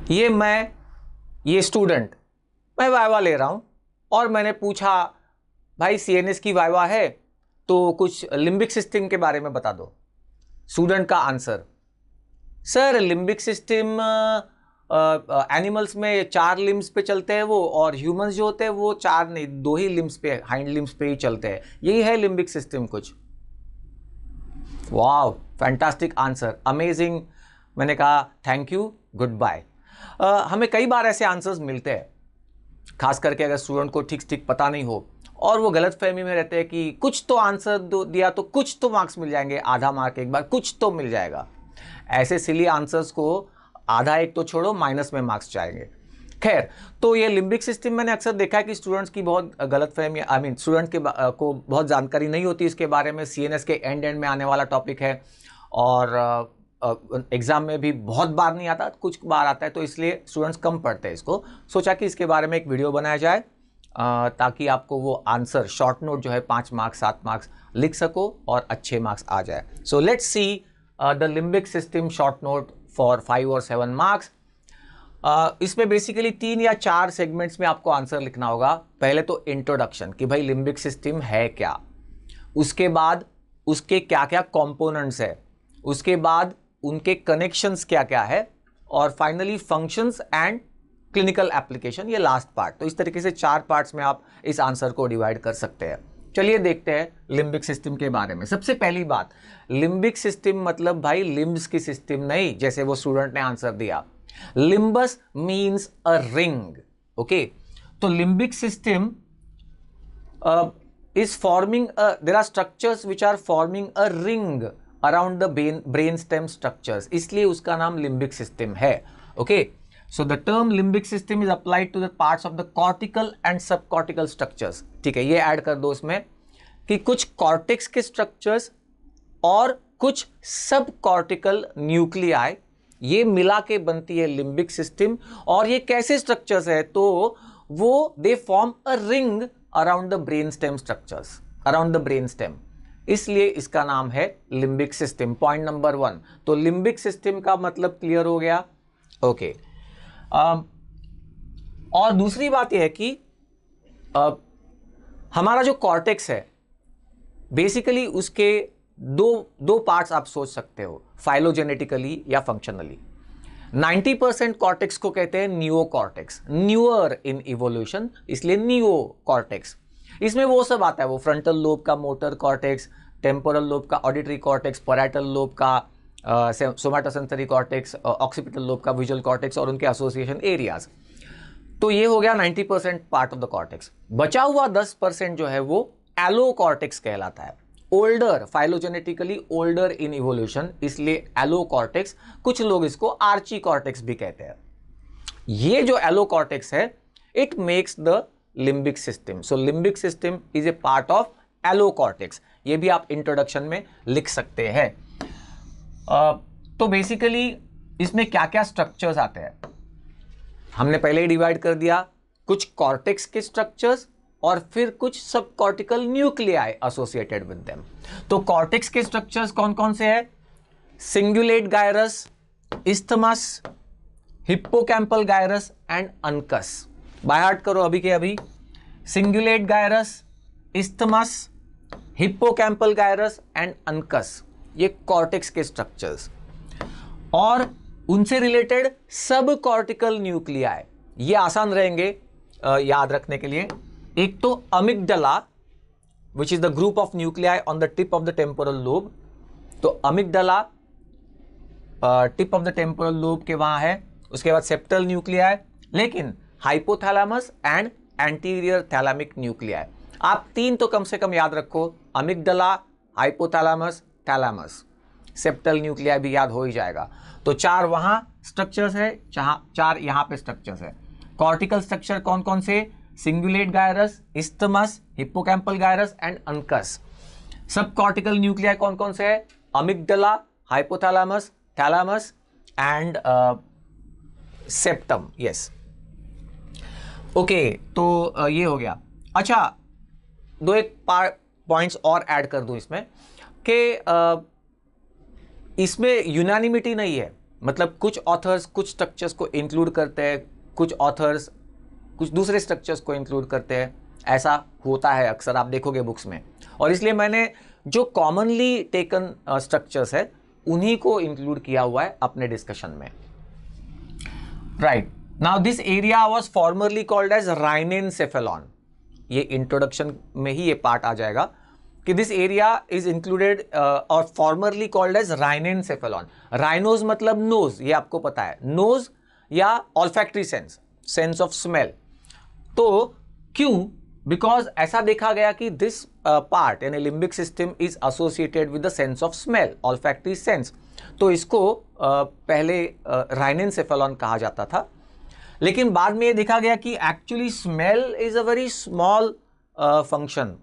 ये स्टूडेंट, मैं वाइवा ले रहा हूं और मैंने पूछा भाई सीएनएस की वाइवा है तो कुछ लिम्बिक सिस्टम के बारे में बता दो। स्टूडेंट का answer, sir limbic system animals में 4 लिम्स पे चलते हैं वो, और ह्यूमंस जो होते हैं वो 4 नहीं 2 ही लिम्स पे, हाइंड लिम्स पे ही चलते हैं। यही है लिम्बिक सिस्टम कुछ। वाह, फैंटास्टिक आंसर, अमेजिंग। मैंने कहा थैंक यू, गुड बाय। हमें कई बार ऐसे आंसर्स मिलते हैं, खास करके अगर स्टूडेंट को ठीक ठीक पता नहीं हो और वो गलत फहमी में रहते हैं कि कुछ तो आंसर दिया तो कुछ तो मार्क्स मिल जाएंगे, आधा मार्क एक बार कुछ तो मिल जाएगा। ऐसे सिली आंसर्स को आधा एक तो छोड़ो, माइनस में मार्क्स जाएंगे। खैर, तो ये लिम्बिक सिस्टम मैंने अक्सर देखा है कि स्टूडेंट्स की बहुत गलत फहमी, स्टूडेंट को बहुत जानकारी नहीं होती इसके बारे में। सीएनएस के एंड में आने वाला टॉपिक है और एग्जाम में भी बहुत बार नहीं आता, कुछ बार आता है, तो इसलिए स्टूडेंट्स कम पढ़ते हैं इसको। सोचा कि इसके बारे में एक वीडियो बनाया जाए ताकि आपको वो आंसर शॉर्ट नोट जो है 5 मार्क्स 7 मार्क्स लिख सको और अच्छे मार्क्स आ जाए। So let's see the limbic system short note for 5 और 7 मार्क्स। इसमें बेसिकली 3 या 4 सेगमेंट्स में आपको आंसर लिखना होगा। पहले तो इंट्रोडक्शन कि भाई लिम्बिक सिस्टम है क्या, उसके बाद उसके क्या क्या कंपोनेंट्स है, उसके बाद उनके कनेक्शंस क्या क्या है, और finally functions and clinical application, ये लास्ट पार्ट। तो इस तरीके से 4 पार्ट्स में आप इस आंसर को डिवाइड कर सकते हैं। चलिए देखते हैं लिम्बिक सिस्टम के बारे में। सबसे पहली बात, लिम्बिक सिस्टम मतलब भाई लिम्ब्स की सिस्टम नहीं, जैसे वो स्टूडेंट ने आंसर दिया। Limbus means a ring, okay. तो limbic system is forming there are structures which are forming a ring around the brain stem structures, इसलिए उसका नाम लिम्बिक सिस्टम है, okay. So the term limbic system is applied to the parts of the cortical and subcortical structures, ठीक है। ये add कर दो इसमें कि कुछ कॉर्टेक्स के स्ट्रक्चर्स और कुछ सब कॉर्टिकल न्यूक्लियाई, ये मिला के बनती है लिम्बिक सिस्टम। और ये कैसे स्ट्रक्चर्स है, तो वो they form a ring around the brain stem structures, around the brain stem, इसलिए इसका नाम है लिम्बिक सिस्टम। Point number 1। तो लिम्बिक सिस्टम का मतलब क्लियर हो गया, ओके। और दूसरी बात यह है कि हमारा जो कॉर्टेक्स है बेसिकली उसके दो पार्ट्स आप सोच सकते हो, फाइलोजेनेटिकली या फंक्शनली। 90% कॉर्टेक्स को कहते हैं न्यूओ कॉर्टेक्स, न्यूअर इन इवोल्यूशन, इसलिए न्यूओ कॉर्टेक्स। इसमें वो सब आता है, वो फ्रंटल लोब का मोटर कॉर्टेक्स, टेम्पोरल लोब का ऑडिटरी कॉर्टेक्स, पैराइटल लोब का सोमैटोसेंसरी कॉर्टेक्स, ऑक्सीपिटल लोब का विजुअल कॉर्टेक्स और उनके एसोसिएशन एरियाज। तो ये हो गया 90% पार्ट ऑफ द कॉर्टेक्स। बचा हुआ 10% जो है वो एलो कॉर्टेक्स कहलाता है, older, phylogenetically older in evolution, इसलिए एलो कॉर्टेक्स। कुछ लोग इसको आर्ची कॉर्टेक्स भी कहते हैं। ये जो एलो कॉर्टेक्स है it makes the limbic system. So limbic system is a part of allocortex, ये भी आप इंट्रोडक्शन में लिख सकते हैं। तो बेसिकली इसमें क्या क्या स्ट्रक्चर्स आते हैं हमने पहले ही डिवाइड कर दिया, कुछ कॉर्टेक्स के स्ट्रक्चर्स और फिर कुछ sub cortical nuclei associated with them. तो कॉर्टेक्स के स्ट्रक्चर्स कौन कौन से हैं? Cingulate gyrus, isthmus, hippocampal gyrus and uncus. By heart करो अभी के अभी, cingulate gyrus, isthmus, hippocampal gyrus and uncus, ये कॉर्टेक्स के स्ट्रक्चर्स। और उनसे रिलेटेड सब कॉर्टिकल न्यूक्लियाई, ये आसान रहेंगे याद रखने के लिए। एक तो amygdala which is the group of nuclei on the tip of the temporal lobe. तो amygdala tip of the temporal lobe के वहां है। उसके बाद सेप्टल न्यूक्लियाई, लेकिन hypothalamus and anterior thalamic nuclei. आप 3 तो कम से कम याद रखो, amygdala, hypothalamus, thalamus, septal nuclei भी याद हो ही जाएगा। तो 4 वहां स्ट्रक्चर्स है, 4 यहां पे स्ट्रक्चर्स है। कॉर्टिकल स्ट्रक्चर कौन कौन से? Cingulate gyrus, isthmus, hippocampal gyrus and uncus. Sub cortical nuclei कौन कौन से है? Amygdala, hypothalamus, thalamus and septum, yes, okay. तो ये हो गया। अच्छा, 2-1 पॉइंट्स और ऐड कर दूं इसमें कि इसमें यूनानिमिटी नहीं है। मतलब कुछ ऑथर्स कुछ स्ट्रक्चर्स को इंक्लूड करते हैं, कुछ ऑथर्स कुछ दूसरे स्ट्रक्चर्स को इंक्लूड करते हैं, ऐसा होता है अक्सर, आप देखोगे बुक्स में। और इसलिए मैंने जो कॉमनली टेकन स्ट्रक्चर्स है उन्हीं को इंक्लूड किया हुआ है अपने डिस्कशन में। Right, now this area was formerly called as rhinencephalon. ये इंट्रोडक्शन में ही ये पार्ट आ जाएगा कि दिस एरिया इज इंक्लूडेड और formerly called as rhinencephalon. Rhinos मतलब नोज, ये आपको पता है, नोज या olfactory sense, sense of smell. तो क्यों? बिकॉज ऐसा देखा गया कि दिस पार्ट यानी limbic system is associated with the sense of smell, olfactory sense. तो इसको पहले राइनेनसेफेलॉन कहा जाता था, लेकिन बाद में ये देखा गया कि actually smell is a very small function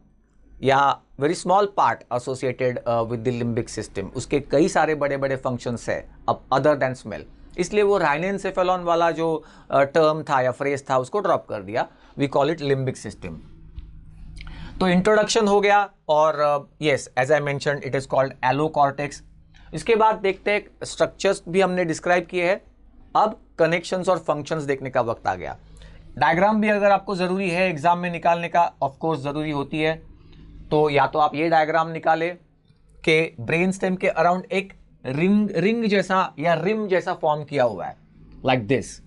या very small part associated with the limbic system. उसके कई सारे बड़े बड़े फंक्शंस है अब अदर देन स्मेल, इसलिए वो राइनेनसेफेलॉन वाला जो टर्म था या फ्रेज था उसको ड्रॉप कर दिया। We call it limbic system. तो इंट्रोडक्शन हो गया और yes, as I mentioned it is called allocortex. इसके बाद देखते हैं स्ट्रक्चर्स भी हमने डिस्क्राइब किए हैं, अब कनेक्शंस और फंक्शंस देखने का वक्त आ गया। डायग्राम भी अगर आपको ज़रूरी है एग्जाम में निकालने का, ऑफ कोर्स ज़रूरी होती है, तो या तो आप ये डायग्राम निकाले कि ब्रेन स्टेम के अराउंड एक रिंग जैसा या रिम जैसा फॉर्म किया हुआ है, लाइक दिस।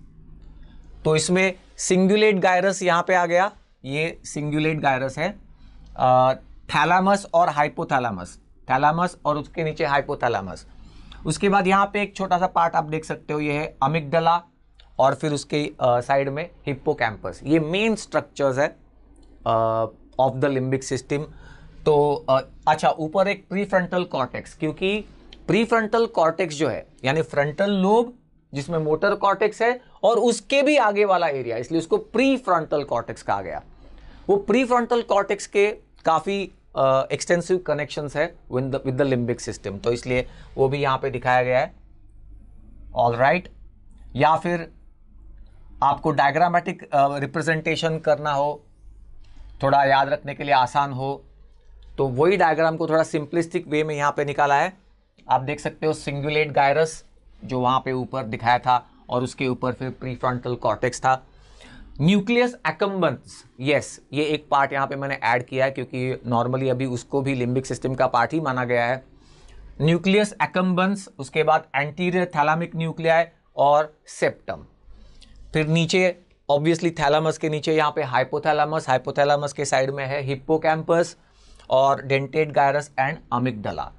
तो इसमें सिंगुलेट गायरस यहां पे आ गया, ये सिंगुलेट गायरस है, थैलामस और हाइपोथैलामस, थैलामस और उसके नीचे हाइपोथैलामस। उसके बाद यहां पे एक छोटा सा पार्ट आप देख सकते हो, ये है अमिगडला, और फिर उसके साइड में हिप्पोकैम्पस। ये मेन स्ट्रक्चर्स है ऑफ द लिम्बिक सिस्टम। तो अच्छा, ऊपर एक प्रीफ्रंटल कॉर्टेक्स, क्योंकि प्रीफ्रंटल कॉर्टेक्स जो है यानी फ्रंटल लोब जिसमें मोटर कॉर्टेक्स है और उसके भी आगे वाला एरिया, इसलिए उसको प्रीफ्रंटल कॉर्टेक्स कहा गया। वो प्रीफ्रंटल कॉर्टेक्स के काफी एक्सटेंसिव कनेक्शंस है विद द लिम्बिक सिस्टम, तो इसलिए वो भी यहां पे दिखाया गया है। ऑल राइट, या फिर आपको डायग्रामेटिक रिप्रेजेंटेशन करना हो, थोड़ा याद रखने के लिए आसान हो, तो वही डायग्राम को थोड़ा सिंपलिस्टिक वे में यहां पे निकाला है। आप देख सकते हो सिंगुलेट गायरस जो वहां पे ऊपर दिखाया था, और उसके ऊपर फिर प्रीफ्रंटल कॉर्टेक्स था। न्यूक्लियस एक्कम्बेंस, यस, ये एक पार्ट यहां पे मैंने ऐड किया है क्योंकि नॉर्मली अभी उसको भी लिम्बिक सिस्टम का पार्ट ही माना गया है। न्यूक्लियस एक्कम्बेंस, उसके बाद एंटीरियर थैलामिक न्यूक्लियाई और सेप्टम। फिर नीचे ऑब्वियसली थैलामस के नीचे यहाँ पे हाइपोथैलामस, हाइपोथैलामस के साइड में है हिप्पोकैम्पस और डेंटेट गायरस एंड अमिगडला।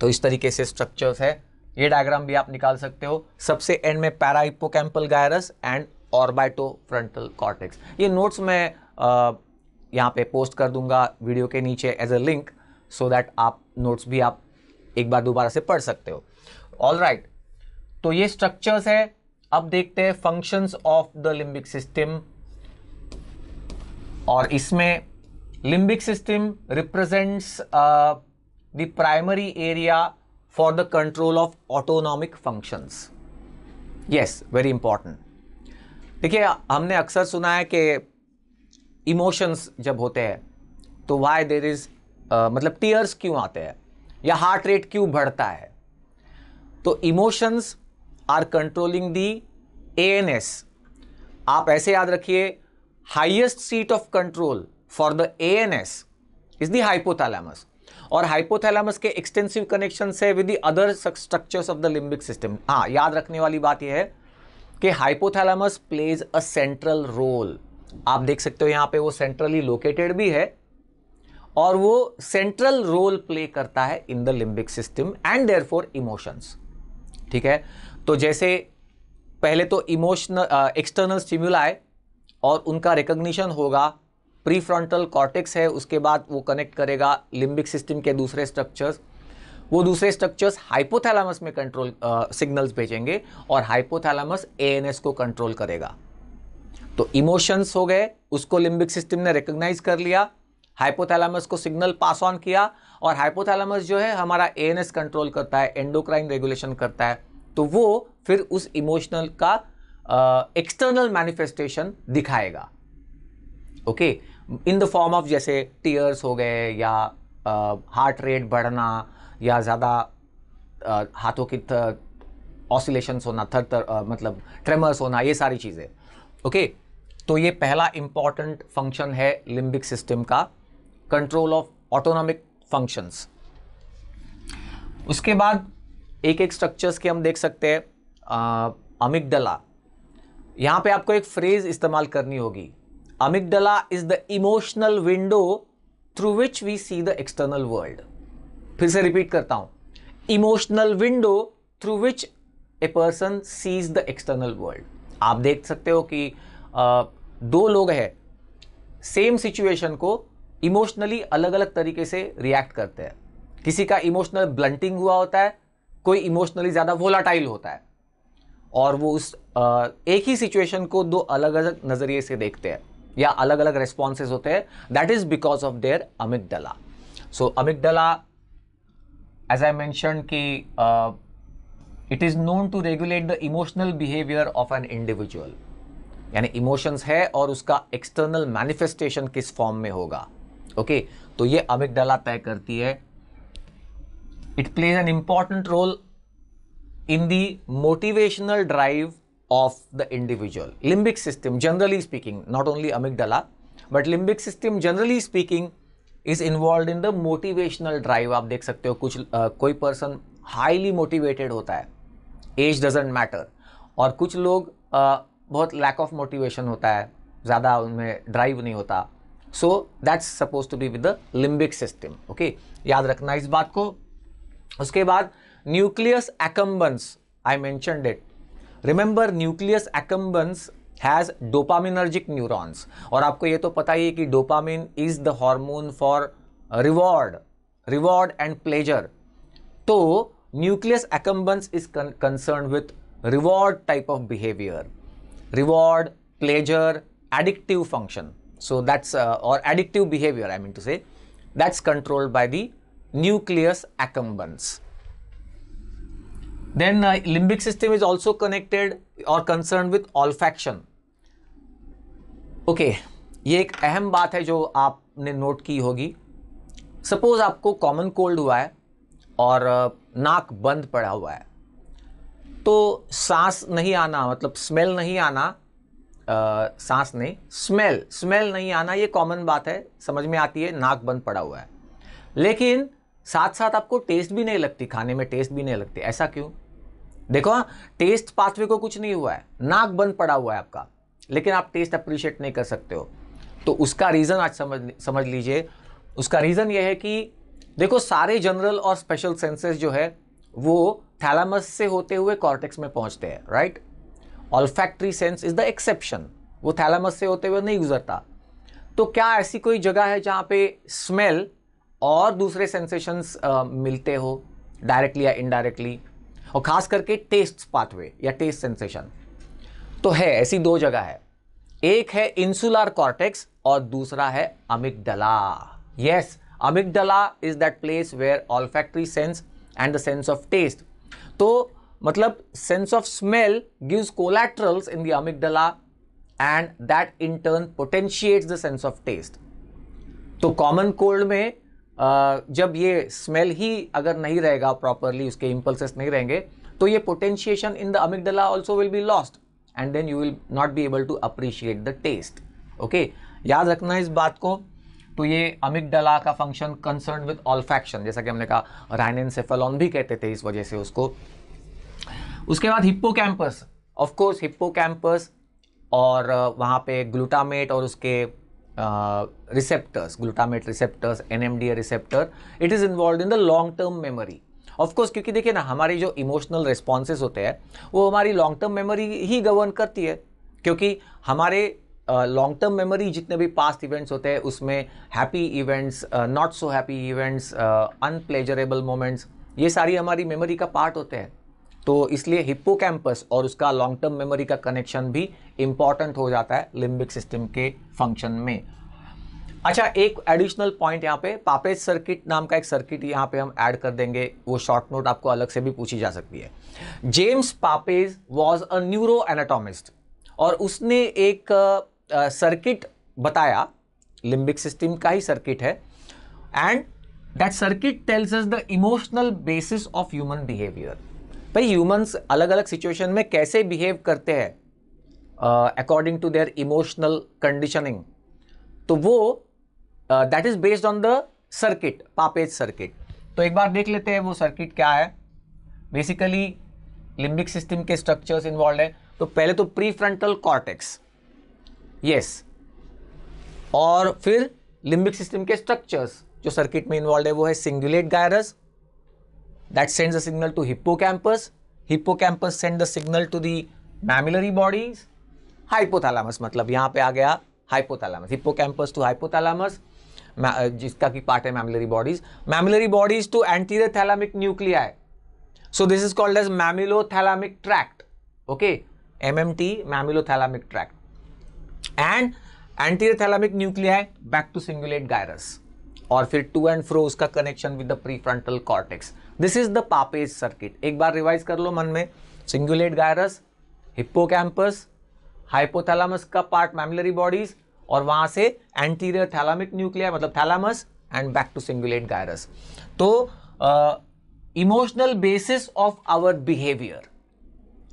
तो इस तरीके से स्ट्रक्चर्स है, ये डायग्राम भी आप निकाल सकते हो। सबसे एंड में para hippocampal gyrus and orbito frontal cortex. ये नोट्स मैं यहाँ पे पोस्ट कर दूंगा वीडियो के नीचे as a link, so that आप नोट्स भी आप एक बार दोबारा से पढ़ सकते हो। ऑल राइट, तो ये स्ट्रक्चर्स है। अब देखते हैं functions of the limbic system, और इसमें limbic system represents the primary area for the control of autonomic functions. Yes, very important. देखिए, हमने अक्सर सुना है कि इमोशंस जब होते हैं तो वाई देर इज मतलब टीयर्स क्यों आते हैं या हार्ट रेट क्यों बढ़ता है। तो emotions are controlling the ANS। आप ऐसे याद रखिए, highest seat of control for the ANS is the hypothalamus, और हाइपोथैलेमस के एक्सटेंसिव कनेक्शन है with the other structures of the limbic system. हाँ, याद रखने वाली बात यह है कि hypothalamus plays a central role. आप देख सकते हो यहां पे वो सेंट्रली लोकेटेड भी है और वो सेंट्रल रोल प्ले करता है in the limbic system and therefore emotions. ठीक है, तो जैसे पहले तो इमोशनल एक्सटर्नल स्टिम्युलाई और उनका रिकॉग्निशन होगा, प्रीफ्रंटल कॉर्टेक्स है, उसके बाद वो कनेक्ट करेगा लिम्बिक सिस्टम के दूसरे स्ट्रक्चर्स, वो दूसरे स्ट्रक्चर्स हाइपोथैलेमस में कंट्रोल सिग्नल्स भेजेंगे और हाइपोथैलेमस ANS को कंट्रोल करेगा। तो इमोशंस हो गए, उसको लिम्बिक सिस्टम ने रिकॉग्नाइज कर लिया, हाइपोथैलेमस को सिग्नल पास ऑन किया, और हाइपोथैलेमस जो है हमारा ANS कंट्रोल करता है, एंडोक्राइन रेगुलेशन करता है, तो वो फिर उस इमोशनल का एक्सटर्नल मैनिफेस्टेशन दिखाएगा। Okay, in the form of जैसे टीयर्स हो गए या हार्ट रेट बढ़ना या ज़्यादा हाथों की ऑसिलेशंस होना, मतलब ट्रेमर्स होना, ये सारी चीज़ें। ओके, तो ये पहला इंपॉर्टेंट फंक्शन है लिम्बिक सिस्टम का, कंट्रोल ऑफ ऑटोनॉमिक फंक्शंस। उसके बाद एक एक स्ट्रक्चर्स के हम देख सकते हैं। अमिगडला, यहां पे आपको एक फ्रेज इस्तेमाल करनी होगी, amygdala is the emotional window through which we see the external world. फिर से रिपीट करता हूं, emotional window through which a person sees the external world. आप देख सकते हो कि दो लोग हैं, सेम सिचुएशन को इमोशनली अलग अलग तरीके से रिएक्ट करते हैं। किसी का इमोशनल ब्लंटिंग हुआ होता है, कोई इमोशनली ज़्यादा वोलाटाइल होता है, और वो उस एक ही सिचुएशन को दो अलग अलग नज़रिए से देखते हैं या अलग अलग रेस्पॉन्सेज होते हैं। That is because of their amygdala. So amygdala, as I mention कि it is known to regulate the emotional behaviour of an individual, यानी इमोशंस है और उसका एक्सटर्नल मैनिफेस्टेशन किस फॉर्म में होगा। ओके, तो ये अमिगडला तय करती है। It plays an important role in the motivational drive of the individual. Limbic system, generally speaking, not only amygdala, but limbic system generally speaking is involved in the motivational drive. आप देख सकते हो कुछ कोई पर्सन हाईली मोटिवेटेड होता है, as doesn't matter, और कुछ लोग बहुत लैक ऑफ मोटिवेशन होता है, ज़्यादा उनमें ड्राइव नहीं होता। So that's suppose to be with the limbic system. Okay, याद रखना इस बात को। उसके बाद nucleus accumbens, I mentioned it. Remember, nucleus accumbens has dopaminergic neurons, और आपको ये तो पता ही है कि dopamine is the hormone for reward and pleasure. तो nucleus accumbens is concerned with reward type of behavior, reward, pleasure, addictive function. So that's or addictive behavior, I mean to say, that's controlled by the nucleus accumbens. Then limbic system is also connected or concerned with olfaction. Okay, ये एक अहम बात है जो आपने note की होगी। Suppose आपको कॉमन कोल्ड हुआ है और नाक बंद पड़ा हुआ है, तो सांस नहीं आना, मतलब स्मेल नहीं आना, सांस नहीं, स्मेल नहीं आना, ये कॉमन बात है, समझ में आती है, नाक बंद पड़ा हुआ है। लेकिन साथ साथ आपको टेस्ट भी नहीं लगती, खाने में टेस्ट भी नहीं लगती। ऐसा क्यों? देखो, टेस्ट पाथवे को कुछ नहीं हुआ है, नाक बंद पड़ा हुआ है आपका, लेकिन आप टेस्ट अप्रिशिएट नहीं कर सकते हो। तो उसका रीज़न आज समझ लीजिए। उसका रीज़न यह है कि देखो, सारे जनरल और स्पेशल सेंसेस जो है वो थैलामस से होते हुए कॉर्टेक्स में पहुंचते हैं, right. Olfactory sense is the exception, वो थैलामस से होते हुए नहीं गुजरता। तो क्या ऐसी कोई जगह है जहां पे स्मेल और दूसरे सेंसेशंस मिलते हो, डायरेक्टली या इनडायरेक्टली, और खास करके टेस्ट पाथवे या टेस्ट सेंसेशन? तो है, ऐसी दो जगह है, एक है इंसुलर कॉर्टेक्स और दूसरा है amygdala. Yes, amygdala is that place where olfactory sense and the sense of taste, तो मतलब sense of smell gives collaterals in the amygdala and that in turn potentiates the sense of taste. तो common cold में जब ये smell ही अगर नहीं रहेगा properly, उसके इंपल्सेस नहीं रहेंगे, तो ये potentiation in the amygdala also will be lost and then you will not be able to appreciate the taste. Okay, याद रखना इस बात को। तो ये अमिगडला का फंक्शन कंसर्न विद ऑल्फैक्शन, जैसा कि हमने कहा, राइनेन्सेफेलॉन भी कहते थे इस वजह से उसको। उसके बाद हिप्पोकैम्पस, ऑफ कोर्स हिप्पोकैम्पस, और वहाँ पे ग्लूटामेट और उसके receptors, glutamate receptors, NMDA receptor, it is involve in the long term memory. Of course, क्योंकि देखिए ना, हमारी जो इमोशनल रिस्पॉन्सेज होते हैं वो हमारी लॉन्ग टर्म मेमोरी ही गवर्न करती है, क्योंकि हमारे लॉन्ग टर्म मेमोरी जितने भी पास्ट इवेंट्स होते हैं उसमें happy events, not so happy events, unpleasurable moments, ये सारी हमारी मेमोरी का पार्ट होते हैं। तो इसलिए हिप्पोकैम्पस और उसका लॉन्ग टर्म मेमोरी का कनेक्शन भी इंपॉर्टेंट हो जाता है लिम्बिक सिस्टम के फंक्शन में। अच्छा, एक एडिशनल पॉइंट यहाँ पे, पापेज सर्किट नाम का एक सर्किट यहाँ पे हम ऐड कर देंगे, वो शॉर्ट नोट आपको अलग से भी पूछी जा सकती है। James Papez was a neuro anatomist, और उसने एक सर्किट बताया, लिम्बिक सिस्टम का ही सर्किट है, and that circuit tells us the emotional basis of human behaviour. भाई ह्यूमंस अलग अलग सिचुएशन में कैसे बिहेव करते हैं according to their emotional conditioning, तो वो that is based on the circuit, Papez circuit. तो एक बार देख लेते हैं वो सर्किट क्या है। बेसिकली लिम्बिक सिस्टम के स्ट्रक्चर्स इन्वॉल्व है। तो पहले तो प्री फ्रंटल कॉर्टेक्स, यस, और फिर लिम्बिक सिस्टम के स्ट्रक्चर्स जो सर्किट में इन्वॉल्व है वो है cingulate gyrus, that sends the signal to hippocampus, hippocampus send the signal to the mammillary bodies, hypothalamus, मतलब यहां पे आ गया हाइपोथैलेमस, हिप्पोकैम्पस टू हाइपोथैलेमस, जिसका की पार्ट है mammillary bodies to anterior thalamic nuclei. So this is called as mammillothalamic tract, okay, MMT, mammillothalamic tract, and anterior thalamic nuclei back to cingulate gyrus, और फिर to and fro उसका connection with the prefrontal cortex. This is the Papez circuit. एक बार revise कर लो मन में, cingulate gyrus, hippocampus, hypothalamus का पार्ट मैमिलरी बॉडीज, और वहां से एंटीरियर थैलेमिक न्यूक्लियाई मतलब thalamus, and back to cingulate gyrus. तो emotional basis of our behaviour,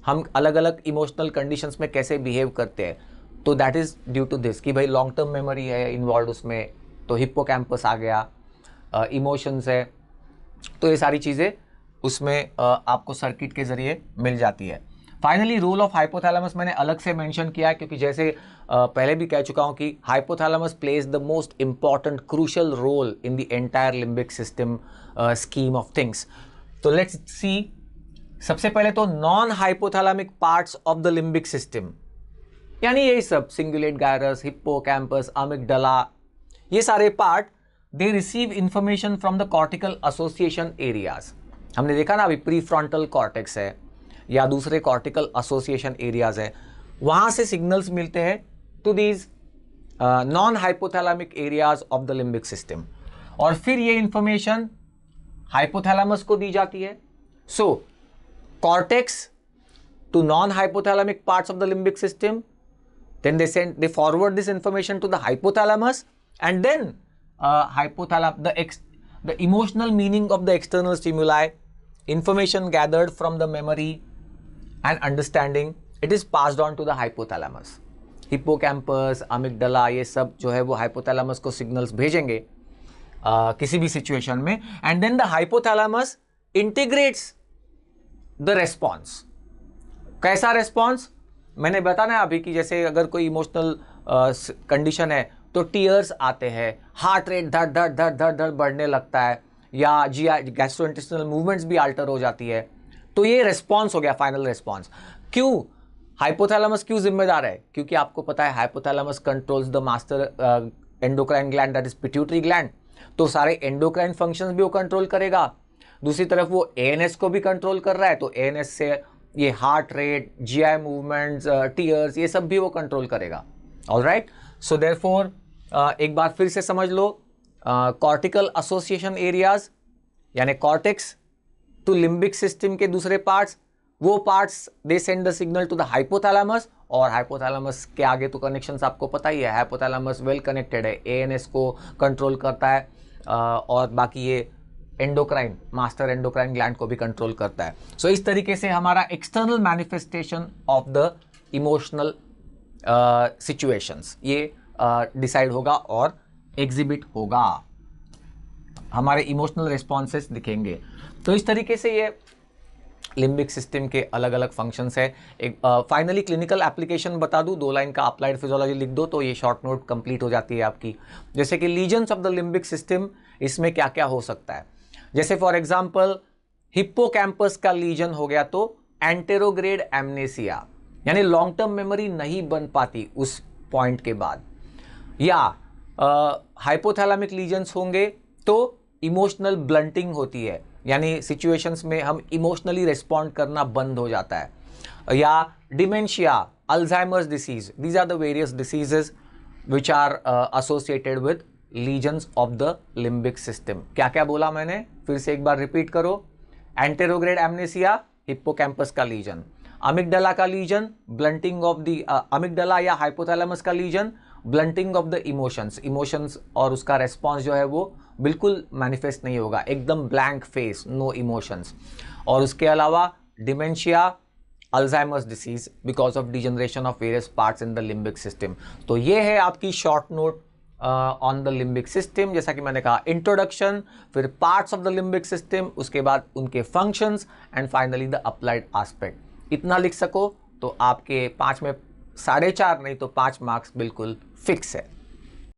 हम अलग अलग इमोशनल कंडीशंस में कैसे बिहेव करते हैं, तो that is due to this कि भाई लॉन्ग टर्म मेमोरी है इन्वॉल्व उसमें, तो हिप्पोकैम्पस आ गया, इमोशंस है, तो ये सारी चीज़ें उसमें आपको सर्किट के जरिए मिल जाती है। फाइनली रोल ऑफ हाइपोथैलेमस मैंने अलग से मेंशन किया है, क्योंकि जैसे पहले भी कह चुका हूं कि hypothalamus plays the most important crucial role in the entire limbic system scheme of things. तो लेट्स सी, सबसे पहले तो non hypothalamic parts of the limbic system, यानी यही सब सिंगुलेट गायरस, हिप्पोकैम्पस, अमिगडाला, ये सारे part they receive information from the cortical association areas. हमने देखा ना अभी प्री फ्रंटल कॉर्टेक्स है या दूसरे कॉर्टिकल एसोसिएशन एरियाज है, वहां से सिग्नल्स मिलते हैं to these non hypothalamic areas of the limbic system, और फिर ये इंफॉर्मेशन हाइपोथैलेमस को दी जाती है। So cortex to non hypothalamic parts of the limbic system, then they forward this information to the hypothalamus, and then the emotional meaning of the external stimuli, information gathered from the memory and understanding, it is passed on to the hypothalamus. Hippocampus, amygdala, ये सब जो है वो hypothalamus को signals भेजेंगे किसी भी situation में, and then the hypothalamus integrates the response. कैसा रेस्पॉन्स? मैंने बताना अभी कि जैसे अगर कोई इमोशनल कंडीशन है तो टीयर्स आते हैं, हार्ट रेट धड़ धड़ धड़ धड़ धड़ बढ़ने लगता है, या गैस्ट्रोइंटेस्टिनल मूवमेंट्स भी अल्टर हो जाती है, तो ये रेस्पॉन्स हो गया, फाइनल रेस्पॉन्स। क्यों हाइपोथैलेमस क्यों जिम्मेदार है? क्योंकि आपको पता है hypothalamus controls the master endocrine gland, that is pituitary gland, तो सारे एंडोक्राइन फंक्शंस भी वो कंट्रोल करेगा। दूसरी तरफ वो एएनएस को भी कंट्रोल कर रहा है, तो एएनएस से ये heart rate, GI movements, tears, ये सब भी वो कंट्रोल करेगा। ऑलराइट, सो देयरफॉर एक बार फिर से समझ लो, कॉर्टिकल एसोसिएशन एरियाज यानी कॉर्टेक्स टू लिम्बिक सिस्टम के दूसरे पार्ट्स, वो parts they send the signal to the hypothalamus, और हाइपोथैलेमस के आगे तो कनेक्शंस आपको पता ही है, हाइपोथैलेमस वेल कनेक्टेड है, एएनएस को कंट्रोल करता है, और बाकी ये एंडोक्राइन, मास्टर एंडोक्राइन ग्लैंड को भी कंट्रोल करता है। सो इस तरीके से हमारा external manifestation of the emotional situations ये डिसाइड होगा और एग्जिबिट होगा, हमारे इमोशनल रिस्पॉन्सेस दिखेंगे। तो इस तरीके से ये लिम्बिक सिस्टम के अलग अलग फंक्शंस है। एक फाइनली क्लिनिकल एप्लीकेशन बता दूं, 2 लाइन का अप्लाइड फिजियोलॉजी लिख दो तो ये शॉर्ट नोट कंप्लीट हो जाती है आपकी। जैसे कि lesions of the limbic system, इसमें क्या क्या हो सकता है, जैसे फॉर एग्जांपल हिप्पोकैम्पस का लीजन हो गया तो एंटेरोग्रेड एमनेसिया, यानी लॉन्ग टर्म मेमोरी नहीं बन पाती उस पॉइंट के बाद, या हाइपोथैलेमिक लीजन्स होंगे तो इमोशनल ब्लंटिंग होती है, यानी सिचुएशंस में हम इमोशनली रिस्पॉन्ड करना बंद हो जाता है, या dementia, Alzheimer's disease, these are the various diseases which are associated with lesions of the limbic system. क्या क्या बोला मैंने, फिर से एक बार रिपीट करो, एंटेरोग्रेड एमनेसिया, हिप्पोकैम्पस का लीजन, अमिगडाला का lesion, blunting of the amygdala या हाइपोथैलेमस का lesion, blunting of the emotions और उसका रेस्पॉन्स जो है वो बिल्कुल मैनिफेस्ट नहीं होगा, एकदम ब्लैंक फेस, नो इमोशंस। और उसके अलावा dementia, Alzheimer's disease because of degeneration of various parts in the limbic system. तो ये है आपकी short note on the limbic system. जैसा कि मैंने कहा, इंट्रोडक्शन, फिर parts of the limbic system, उसके बाद उनके functions, and finally the applied aspect. इतना लिख सको तो आपके 5 में 4.5 नहीं तो 5 मार्क्स बिल्कुल फिक्स है।